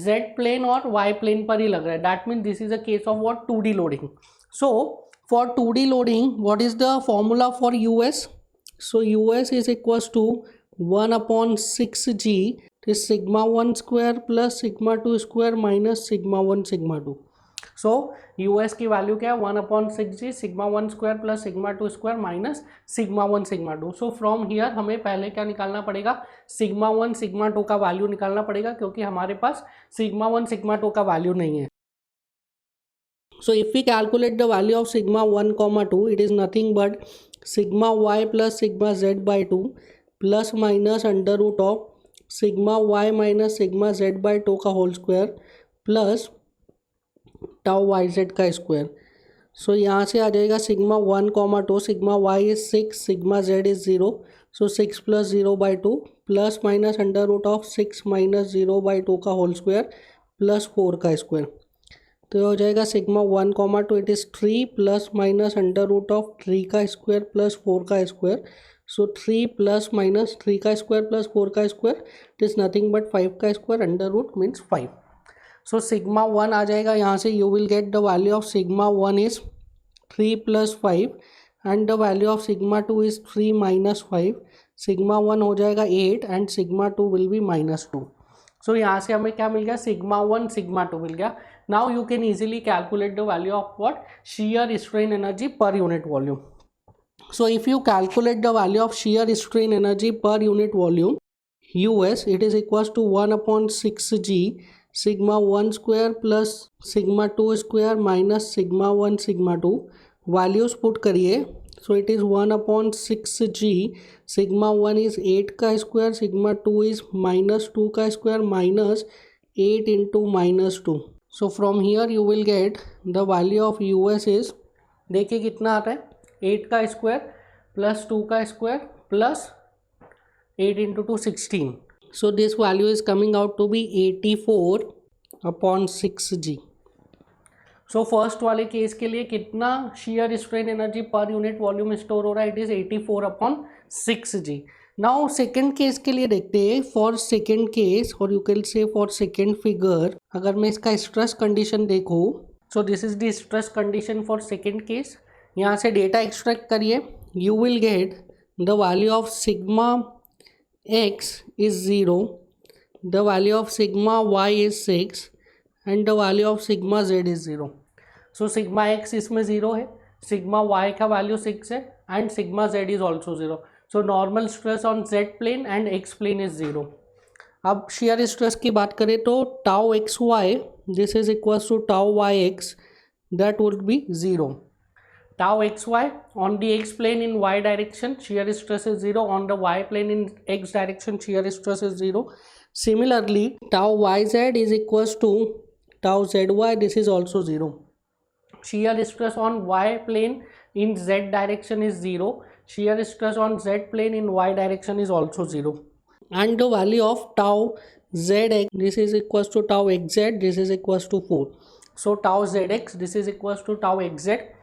जेड प्लेन और वाई प्लेन पर ही लग रहा है. That means this is a case of what, 2D loading. So for 2D loading what is the formula for US? So US is equals to 1/6g, is sigma 1 square plus sigma 2 square minus sigma 1 sigma 2. So US की value क्या है, 1/6g sigma 1 square plus sigma 2 square minus sigma 1 sigma 2. So from here हमें पहले क्या निकालना पड़ेगा, sigma 1 sigma 2 का value निकालना पड़ेगा, क्योंकि हमारे पास सिग्मा 1 सिग्मा 2 का वैल्यू नहीं है. So if we calculate the value of sigma 1 comma 2, it is nothing but sigma y plus sigma z by 2 plus minus under root of sigma y minus sigma z by 2 का whole square plus tau Y Z का square. So यहाँ से आ जाएगा sigma 1 comma 2, sigma Y is 6, sigma Z is 0, so 6 plus 0 by 2 plus minus under root of 6 minus 0 by 2 का whole square plus 4 का square. तो हो जाएगा sigma 1 comma 2 it is 3 plus minus under root of 3 का square plus 4 का square. सो 3 plus minus 3 का square plus 4 का square it is nothing but 5 का square, under root means 5. So sigma 1 आ जाएगा यहाँ से, you will get the value of sigma 1 is 3 plus 5 and the value of sigma 2 is 3 minus 5. Sigma 1 हो जाएगा 8 and sigma 2 will be -2. So यहाँ से हमें क्या मिल गया, सिग्मा 1 सिग्मा 2 मिल गया. Now you can easily calculate the value of what, shear strain energy per unit volume. So if you calculate the value of shear strain energy per unit volume, US, it is equals to 1/6g sigma 1 square plus sigma 2 square minus sigma 1 sigma 2. Values put करिए. So it is 1/6g, sigma 1 is 8 का square, sigma 2 is -2 का square minus 8 into -2. So from here you will get the value of US is, देखिए कितना आता है, 8 का square plus 2 का square plus 8 into 2 16. So this value is coming out to be 84/6g. So first वाले case के लिए कितना shear strain energy पर यूनिट वॉल्यूम स्टोर हो रहा है, it is 84/6g. Now second case के लिए देखते हैं. फॉर सेकेंड केस और यू कैन से फॉर सेकेंड फिगर, अगर मैं इसका स्ट्रेस कंडीशन देखूँ, सो this is the stress condition for second case. यहाँ से डेटा एक्सट्रैक्ट करिए, you will get the value of sigma x is 0, the value of sigma y is 6 and the value of sigma z is 0. So sigma x इसमें 0 है, sigma y का value 6 है and sigma z is also 0. So normal stress on z plane and x plane is 0. अब shear stress की बात करें तो tau xy, this is equals to tau yx, that would be 0. Tau xy on the x plane in y direction shear stress is 0, on the y plane in x direction shear stress is 0. Similarly tau yz is equals to tau zy, this is also 0. Shear stress on y plane in z direction is 0, shear stress on z plane in y direction is also 0. And the value of tau zx, this is equals to tau xz, this is equals to 4. So tau zx, this is equals to tau xz,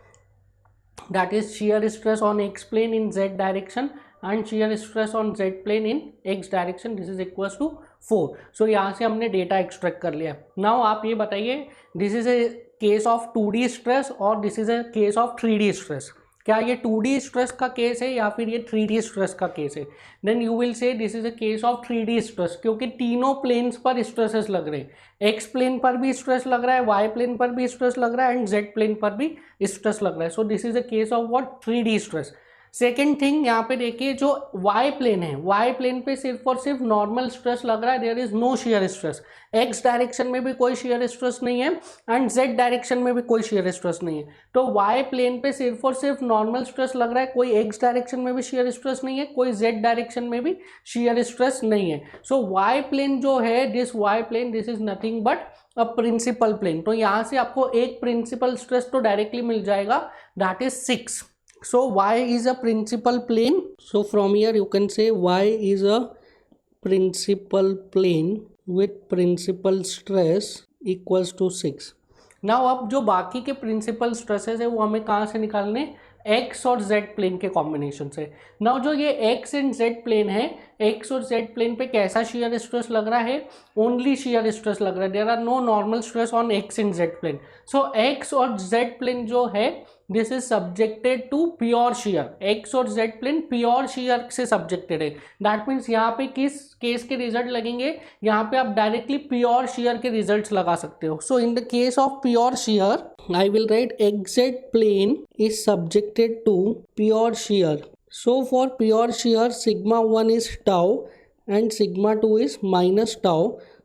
that is shear stress on x plane in z direction and shear stress on z plane in x direction, this is equals to 4. So यहाँ से हमने data extract कर लिया. Now आप ये बताइए, this is a case of 2D stress और this is a case of 3D stress. क्या ये 2D स्ट्रेस का केस है या फिर ये 3D स्ट्रेस का केस है? Then you will say this is a case of 3D stress, क्योंकि तीनों प्लेन्स पर स्ट्रेसेस लग रहे हैं. एक्स प्लेन पर भी स्ट्रेस लग रहा है, वाई प्लेन पर भी स्ट्रेस लग रहा है एंड जेड प्लेन पर भी स्ट्रेस लग रहा है. So this is a case of what, 3D stress. Second thing यहाँ पे देखिए, जो वाई प्लेन है, वाई प्लेन पे सिर्फ और सिर्फ नॉर्मल स्ट्रेस लग रहा है, there is no shear stress. X direction में भी कोई शेयर स्ट्रेस नहीं है एंड जेड डायरेक्शन में भी कोई शेयर स्ट्रेस नहीं है. तो वाई प्लेन पे सिर्फ और सिर्फ नॉर्मल स्ट्रेस लग रहा है, कोई एक्स डायरेक्शन में भी शेयर स्ट्रेस नहीं है, कोई जेड डायरेक्शन में भी शेयर स्ट्रेस नहीं है. सो वाई प्लेन जो है, this Y plane, this is nothing but a principal plane. तो यहाँ से आपको एक प्रिंसिपल स्ट्रेस तो डायरेक्टली मिल जाएगा, that is 6. So y is a principal plane. So from here you can say y is a principal plane with principal stress equals to 6. Now अब जो बाकी के प्रिंसिपल स्ट्रेसेस है वो हमें कहाँ से निकालने, एक्स और जेड प्लेन के कॉम्बिनेशन से. नाउ जो ये एक्स एंड जेड प्लेन है, एक्स और जेड प्लेन पे कैसा शियर स्ट्रेस लग रहा है, ओनली शियर स्ट्रेस लग रहा है. There are no normal stress on X and Z plane. So X और जेड प्लेन जो है this is subjected to pure shear. X और जेड प्लेन प्योर शियर से सब्जेक्टेड है. दैट मीन्स यहाँ पे किस केस के रिजल्ट लगेंगे, यहाँ पे आप डायरेक्टली प्योर शियर के रिजल्ट्स लगा सकते हो. So in the case of pure shear I will write xz plane is subjected to pure shear. So for pure shear sigma 1 is tau and sigma 2 is minus tau.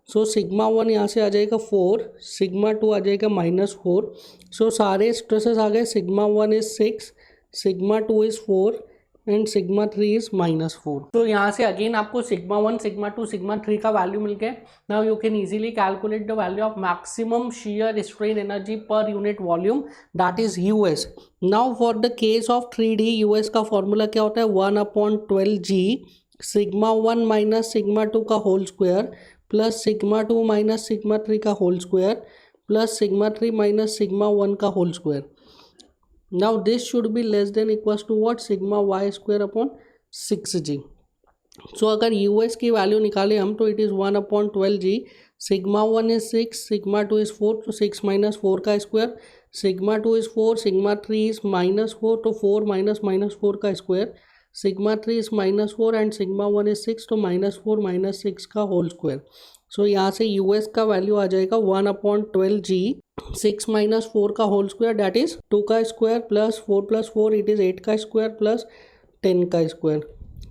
So sigma 1 यहाँ से आ जाएगा 4, sigma 2 आ जाएगा -4. So सारे stresses आ गए. sigma 1 is 6, sigma 2 is 4 and sigma 3 is -4. तो यहाँ से अगेन आपको सिग्मा 1, सिग्मा 2, सिग्मा 3 का वैल्यू मिल गया. Now you can easily calculate the value of maximum shear strain energy per unit volume, that is US. Now for the case of 3D US का formula क्या होता है, 1/12g sigma 1 minus sigma 2 का whole square plus sigma 2 minus sigma 3 का whole square plus sigma 3 minus sigma 1 का whole square. Now this should be less than equals to what, sigma y square upon 6g. So अगर US की value निकाले हम तो it is 1/12g. Sigma 1 is 6, sigma 2 is 4, तो 6 minus 4 का square. Sigma 2 is 4, sigma 3 is -4, तो 4 minus -4 का square. Sigma 3 is -4 and sigma 1 is 6, तो -4 माइनस 6 का होल स्क्वायर. सो यहाँ से यूएस का वैल्यू आ जाएगा 1/12g 6 माइनस 4 का होल स्क्वायर, दैट इज 2 का square plus 4 plus 4 it is 8 का स्क्वायर प्लस 10 का स्क्वायर.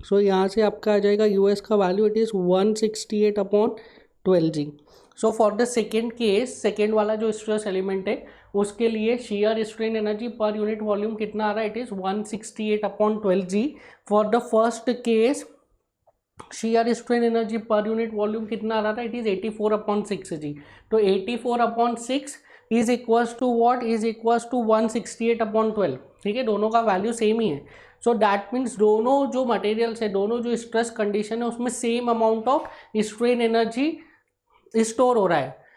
सो यहाँ से आपका आ जाएगा यूएस का value it is 168/12g. So for the second case, second वाला जो स्ट्रेस एलिमेंट है उसके लिए shear strain energy per unit volume कितना आ रहा है, it is 168/12g. For the first case shear strain energy per unit volume कितना आ रहा था, इट इज 84/6g. तो 84/6 is equals to what, is equals to 168/12. ठीक है, दोनों का वैल्यू सेम ही है. सो दैट मीन्स दोनों जो मटेरियल्स है, दोनों जो स्ट्रेस कंडीशन है उसमें same amount of strain energy store हो रहा है.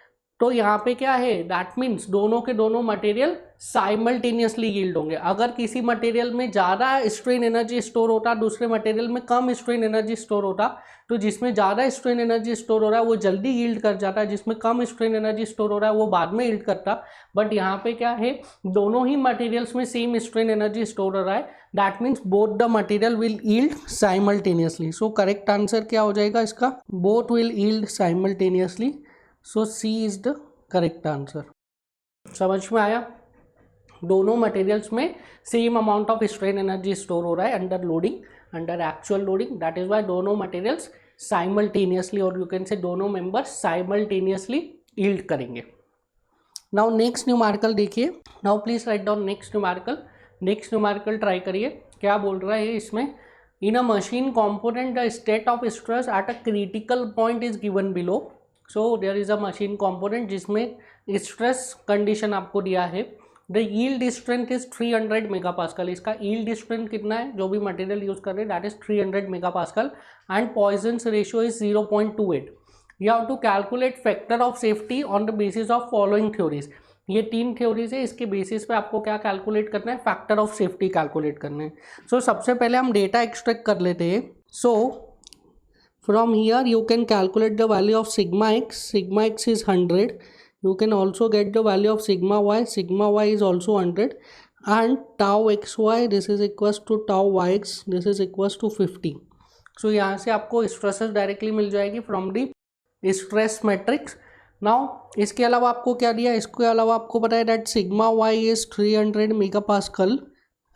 तो यहाँ पे क्या है, दैट मीन्स दोनों के दोनों मटेरियल साइमल्टेनियसली यील्ड होंगे. अगर किसी मटेरियल में ज़्यादा स्ट्रेन एनर्जी स्टोर होता, दूसरे मटेरियल में कम स्ट्रेन एनर्जी स्टोर होता, तो जिसमें ज़्यादा स्ट्रेन एनर्जी स्टोर हो रहा है वो जल्दी यील्ड कर जाता है, जिसमें कम स्ट्रेन एनर्जी स्टोर हो रहा है वो बाद में यील्ड करता. बट यहाँ पे क्या है, दोनों ही मटेरियल्स में सेम स्ट्रेन एनर्जी स्टोर हो रहा है. That means both the material will yield simultaneously. So correct answer क्या हो जाएगा इसका, both will yield simultaneously. So C is the correct answer. समझ में आया, दोनों मटेरियल्स में same amount of strain energy store हो रहा है under loading, under actual loading. That is why दोनों मटेरियल्स साइमल्टेनियसली, और यू कैन से दोनों मेंबर्स साइमल्टेनियसली यील्ड करेंगे. नाउ नेक्स्ट न्यूमेरिकल देखिए. Now please write down next numerical. Next numerical try करिए. क्या बोल रहा है इसमें, in a machine component the state of stress at a critical point is given below. So there is a machine component जिसमें stress condition आपको दिया है. The yield strength is 300 megapascal. इसका यील्ड स्ट्रेंथ कितना है, जो भी मटेरियल यूज कर रहे हैं, that is 300 megapascal and Poisson's ratio is 0.28. You have to calculate factor of safety on the basis of following theories. ये 3 थ्योरीज है, इसके बेसिस पे आपको क्या कैलकुलेट करना है, फैक्टर ऑफ सेफ्टी कैलकुलेट करना है. सो सबसे पहले हम डेटा एक्सट्रैक्ट कर लेते हैं. सो from here you can calculate the value of sigma x. Sigma x is 100. You can also get the value of sigma y. Sigma y is also 100 and tau xy, this is equals to tau yx, this is equals to 50. So यहाँ से आपको stresses directly मिल जाएगी from the stress matrix. Now इसके अलावा आपको क्या दिया, इसके अलावा आपको पता है that sigma y is 300 megapascal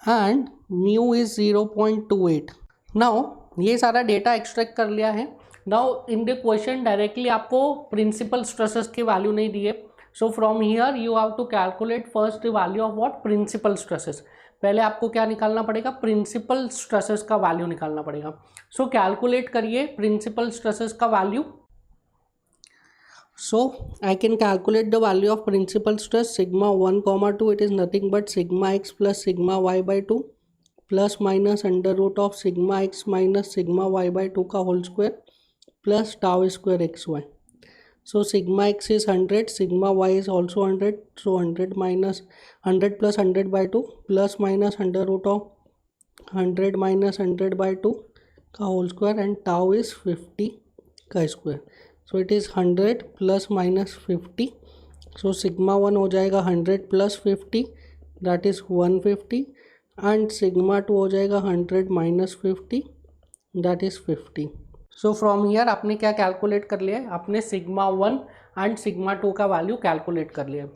and mu is 0.28. Now ये सारा डेटा एक्सट्रैक्ट कर लिया है. Now in the question directly आपको प्रिंसिपल स्ट्रेसेस के वैल्यू नहीं दिए. So from here you have to calculate first the value of what, principal stresses. पहले आपको क्या निकालना पड़ेगा, प्रिंसिपल स्ट्रेसेस का वैल्यू निकालना पड़ेगा. सो कैलकुलेट करिए प्रिंसिपल स्ट्रेसेस का value. So I can calculate the value of principal stress. Sigma 1,2 it is nothing but sigma X plus sigma Y by 2 plus minus under root of sigma X minus sigma Y by 2 का whole square plus tau square xy. So sigma x is 100, sigma y is also 100. So 100 minus 100 plus 100 by 2 plus minus under root of 100 minus 100 by 2 का whole square, and tau is 50 का square. So it is 100 plus minus 50. So sigma 1 हो जाएगा 100 plus 50, that is 150, and sigma 2 हो जाएगा 100 minus 50, that is 50. So from here आपने क्या calculate कर लिया है, आपने सिग्मा 1 एंड सिग्मा 2 का वैल्यू कैलकुलेट कर लिया है.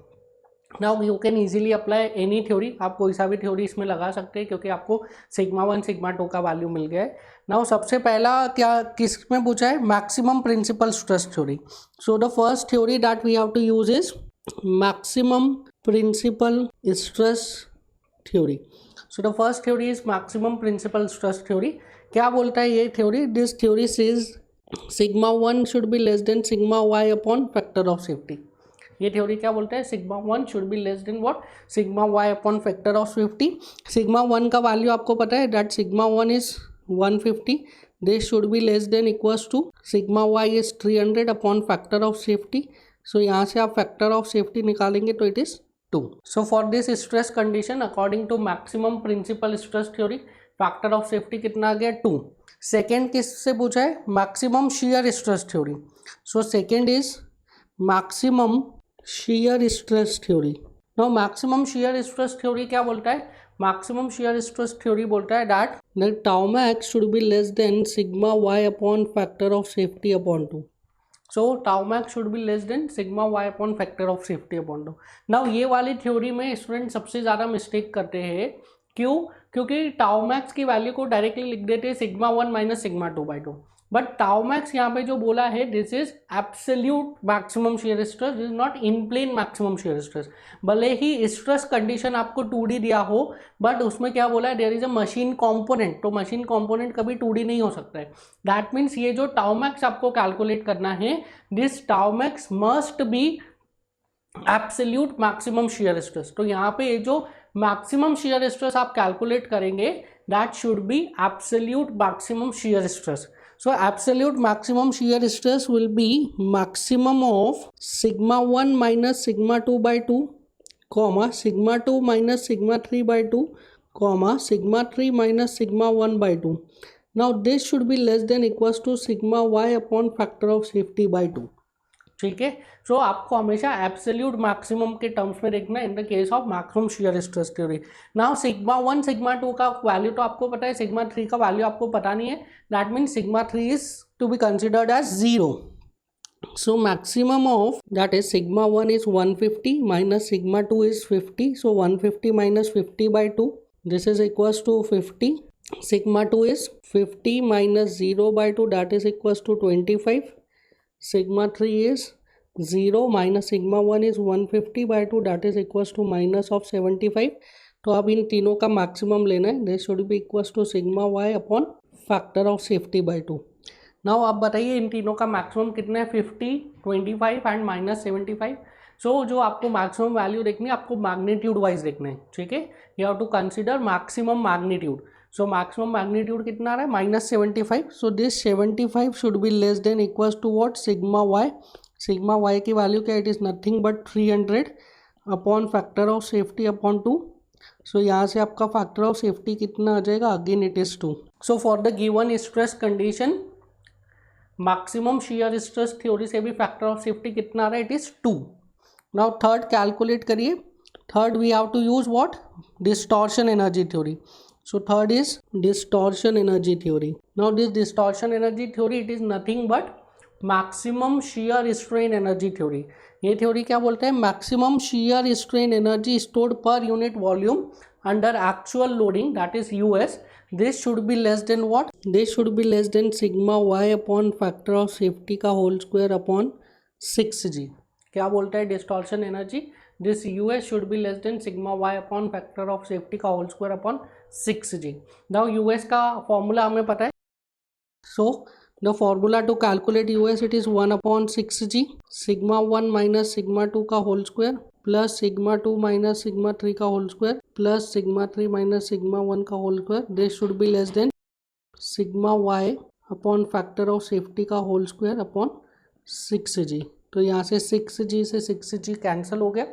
Now you can easily apply any theory, आप कोई सा भी थ्योरी इसमें लगा सकते हैं क्योंकि आपको सिग्मा 1 सिग्मा 2 का वैल्यू मिल गया है. नाउ सबसे पहला क्या किस में पूछा है, maximum principal stress theory. So the first theory that we have to use is maximum principal stress theory. So the first theory is maximum principal stress theory. क्या बोलता है ये theory, this theory says sigma 1 should be less than sigma Y upon factor of safety. ये theory क्या बोलता है, sigma 1 should be less than what, sigma Y upon factor of safety. Sigma 1 का value आपको पता है, that sigma 1 is 150, this should be less than equals to sigma Y is 300 upon factor of safety. So यहाँ से आप factor of safety निकालेंगे तो it is 2. So for this stress condition according to maximum principal stress theory factor of safety कितना आ गया, 2. Second किससे पूछा है, maximum shear stress theory. So second is maximum shear stress theory. Now maximum shear stress theory क्या बोलता है, maximum shear stress theory बोलता है that tau max should be less than sigma Y upon factor of safety upon 2. So tau max should be less than sigma Y upon factor of safety upon 2. Now ये वाली theory में student सबसे ज़्यादा mistake करते हैं. क्यों, क्योंकि tau max की वैल्यू को डायरेक्टली लिख देते हैं sigma 1 minus sigma 2 by 2. But tau max यहाँ पे जो बोला है this is absolute maximum shear stress, this is not in plane maximum shear stress. भले ही स्ट्रेस कंडीशन आपको 2D दिया हो बट उसमें क्या बोला है, there is a machine component. तो मशीन कॉम्पोनेंट कभी 2D नहीं हो सकता है. दैट मीन्स ये जो टाउ मैक्स आपको कैलकुलेट करना है, this tau max must be absolute maximum shear stress. तो यहाँ पे ये जो मैक्सिमम शियर स्ट्रेस आप कैलकुलेट करेंगे that should be absolute maximum shear stress. So absolute maximum shear stress will be maximum of sigma 1 minus sigma 2 by 2, comma sigma 2 minus sigma 3 by 2, comma sigma 3 minus sigma 1 by 2. Now this should be less than equals to sigma y upon factor of safety by 2. ठीक है. सो आपको हमेशा absolute maximum के terms में देखना इन the case of maximum shear stress theory. Now sigma 1 sigma 2 का value तो आपको पता है, सिग्मा 3 का वैल्यू आपको पता नहीं है. That means sigma 3 is to be considered as 0. So maximum of that is sigma 1 is 150 minus sigma 2 is 50. So 150 minus 50 by 2, this is equals to 50. Sigma 2 is 50 minus 0 by 2, that is equals to 25. Sigma 3 is 0 minus sigma 1 is 150 by 2, that is equals to minus of 75. तो अब इन तीनों का maximum लेना है, this should be equals to sigma y upon factor of safety by 2. Now आप बताइए इन तीनों का मैक्सिमम कितना है, 50, 25 एंड माइनस 75. सो जो आपको मैक्सिमम वैल्यू देखनी है आपको मैग्नीट्यूड वाइज देखना है. ठीक है, you have to consider maximum magnitude. So maximum magnitude कितना आ रहा है, minus 75. So this 75 should be less than equals to what, sigma Y. Sigma Y की वैल्यू क्या, it is nothing but 300 upon factor of safety upon 2. So यहाँ से आपका factor of safety कितना आ जाएगा, again it is 2. So for the given stress condition maximum shear stress theory से भी फैक्टर ऑफ सेफ्टी कितना आ रहा है, it is 2. Now third calculate करिए. Third we have to use what, distortion energy theory. So third is distortion energy theory. Now this distortion energy theory, it is nothing but maximum shear strain energy theory. ये theory क्या बोलते हैं, maximum shear strain energy stored per unit volume under actual loading, that is US. This should be less than what? This should be less than sigma y upon factor of safety का whole square upon 6g. क्या बोलता है distortion energy? This US should be less than sigma y upon factor of safety का whole square upon 6g. Now US का formula हमें पता है. So the formula to calculate US, it is 1 upon 6g. Sigma 1 minus sigma 2 का whole square plus sigma 2 minus sigma 3 का whole square plus sigma 3 minus sigma 1 का whole square. This should be less than sigma y upon factor of safety का whole square upon 6g। तो यहाँ से 6g से 6g cancel हो गया।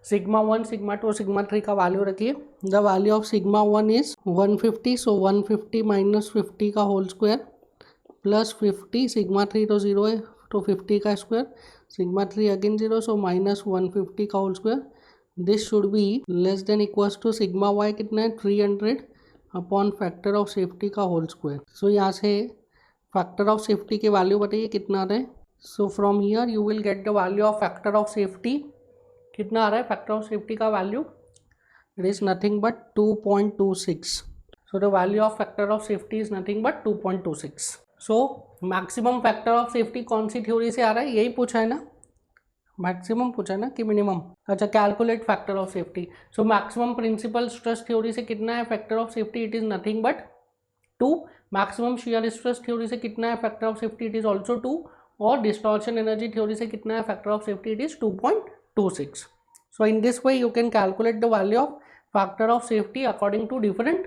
Sigma 1 sigma 2 sigma 3 का वैल्यू रखिए। The value of sigma 1 is 150, so 150 minus 50 का होल स्क्वायर प्लस 50, सिग्मा 3 तो 0 है तो 50 का square, sigma 3 again 0, so minus 150 का whole square. This should be less than equals to sigma Y कितना है 300 अपॉन फैक्टर ऑफ सेफ्टी का whole square. So यहाँ से फैक्टर ऑफ सेफ्टी के वैल्यू बताइए कितना आ रहा है। So from here you will get the value of factor of safety. कितना आ रहा है फैक्टर ऑफ सेफ्टी का value? It is nothing but 2.26। So the value of factor of safety is nothing but 2.26। So maximum factor of safety कौन सी theory से आ रहा है? यही पूछा है ना, मैक्सिमम पूछा है ना कि मिनिमम? अच्छा, calculate factor of safety. So maximum principal stress theory से कितना है factor of safety? It is nothing but 2। Maximum shear stress theory से कितना है factor of safety? It is also 2। और डिस्टॉर्शन एनर्जी थ्योरी से कितना है factor of safety? It is 2.26। So in this way you can calculate the value of factor of safety according to different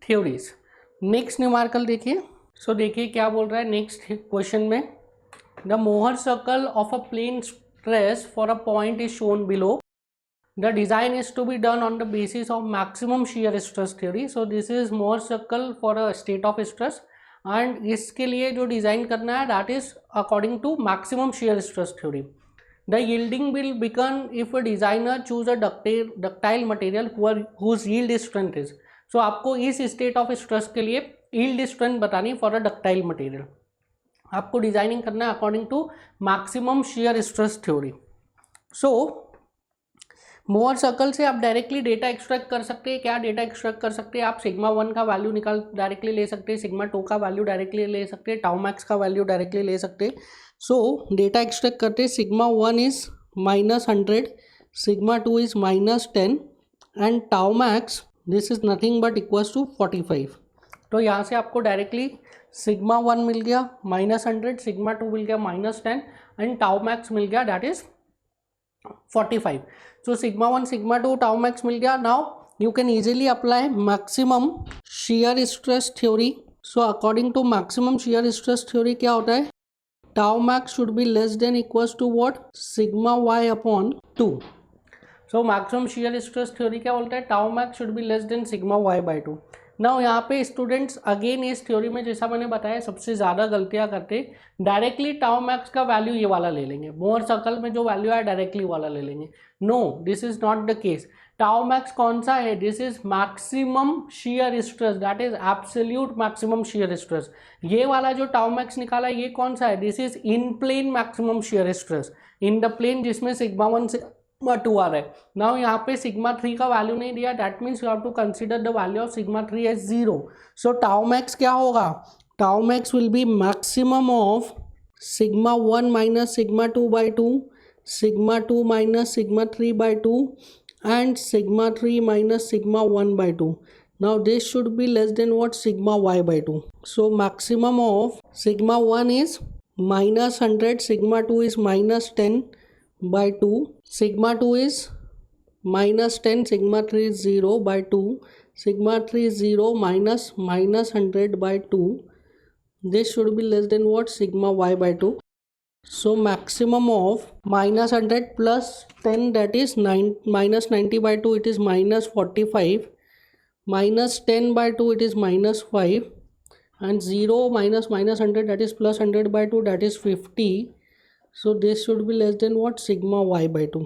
theories. Next numerical देखिए। So देखिए क्या बोल रहा है नेक्स्ट क्वेश्चन में। The Mohr circle of a plane stress for a point is shown below. The design is to be done on the basis of maximum shear stress theory. So this is Mohr circle for a state of stress and इसके लिए जो design करना है that is according to maximum shear stress theory. The yielding will begin if a designer choose a ductile material whose yield strength is. So आपको इस state of stress के लिए yield strength बतानी for a ductile material। आपको designing करना है according to maximum shear stress theory। So Mohr circle से आप डायरेक्टली डेटा एक्सट्रैक्ट कर सकते हैं। क्या डेटा एक्सट्रैक्ट कर सकते हैं आप? सिग्मा 1 का वैल्यू निकाल डायरेक्टली ले सकते हैं, सिग्मा 2 का वैल्यू डायरेक्टली ले सकते हैं, टाउ मैक्स का वैल्यू डायरेक्टली ले सकते हैं। सो डेटा एक्सट्रैक्ट करते हैं। Sigma 1 is -100, sigma 2 is -10 and tau max this is nothing but equals to 45। तो यहाँ से आपको डायरेक्टली सिग्मा 1 मिल गया -100, सिग्मा 2 मिल गया -10 एंड टाउ मैक्स मिल गया that is 45। So sigma 1 sigma 2 tau max मिल गया। Now you can easily apply maximum shear stress theory. So according to maximum shear stress theory क्या होता है? Tau max should be less than equals to what? Sigma y upon 2. So maximum shear stress theory क्या बोलता है? Tau max should be less than sigma y by 2. Now यहाँ पे students again इस theory में जैसा मैंने बताया सबसे ज़्यादा गलतियाँ करते डायरेक्टली टाउ मैक्स का वैल्यू ये वाला ले लेंगे। मोहर सर्कल में जो वैल्यू है डायरेक्टली वाला ले लेंगे। No, this is not the case. Tau max कौन सा है? This is maximum shear stress, that is absolute maximum shear stress. ये वाला जो टाउ मैक्स निकाला ये कौन सा है? This is in plane maximum shear stress, in the plane जिसमें सिग्मा 1 से 2 आ रहा है। नाउ यहाँ पे सिग्मा 3 का वैल्यू नहीं दिया, that means you have to consider the value of sigma 3 as 0। So tau max क्या होगा? Tau max will be maximum of sigma 1 minus sigma 2 by 2, sigma 2 minus sigma 3 by 2 and sigma 3 minus sigma 1 by 2। Now this should be less than what? Sigma y by 2। So maximum of sigma 1 is -100, sigma 2 is -10 by 2, sigma 2 is -10, sigma 3 is 0 by 2, sigma 3 is 0 minus -100 by 2. This should be less than what? Sigma y by 2. So maximum of -100 plus 10 that is -90 by 2 it is -45, -10 by 2 it is -5 and 0 minus -100 that is +100 by 2 that is 50. So this should be less than what? Sigma y by 2.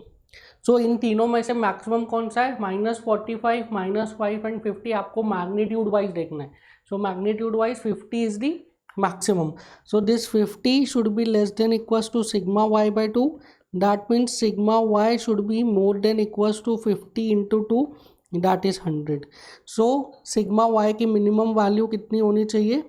So इन तीनों में से maximum कौन सा है? -45, -5 and 50 आपको magnitude wise देखना है। So magnitude wise 50 is the maximum. So this 50 should be less than equals to sigma y by 2. That means sigma y should be more than equals to 50 into 2 that is 100. So sigma y की minimum value कितनी होनी चाहिए?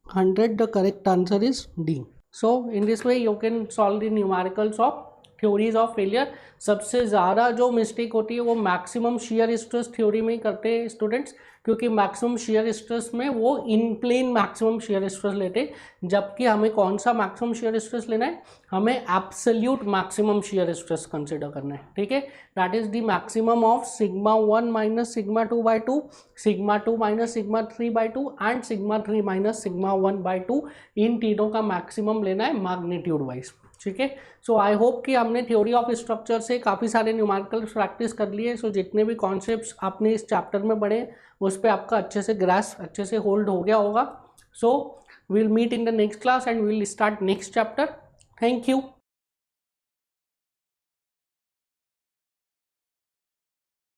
100. The correct answer is D. So in this way you can solve the numericals of theories of failure सबसे ज़्यादा जो mistake होती है वो मैक्सिमम शियर स्ट्रेस थ्योरी में ही करते हैं स्टूडेंट्स, क्योंकि मैक्सिमम शियर स्ट्रेस में वो इन प्लेन मैक्सिमम शियर स्ट्रेस लेते हैं, जबकि हमें कौन सा मैक्सिमम शियर स्ट्रेस लेना है, हमें absolute maximum shear stress consider करना है, ठीक है। That is the maximum of sigma 1 minus sigma 2 by 2, sigma 2 minus sigma 3 by 2 and sigma 3 minus sigma 1 by 2। इन तीनों का मैक्सिमम लेना है मैग्नीट्यूड वाइज, ठीक है। सो आई होप कि हमने थ्योरी ऑफ स्ट्रक्चर से काफ़ी सारे न्यूमेरिकल्स प्रैक्टिस कर लिए। सो जितने भी कॉन्सेप्ट्स आपने इस चैप्टर में पढ़े उस पर आपका अच्छे से ग्रास्प अच्छे से होल्ड हो गया होगा। So we'll meet in the next class and we'll start next chapter. Thank you.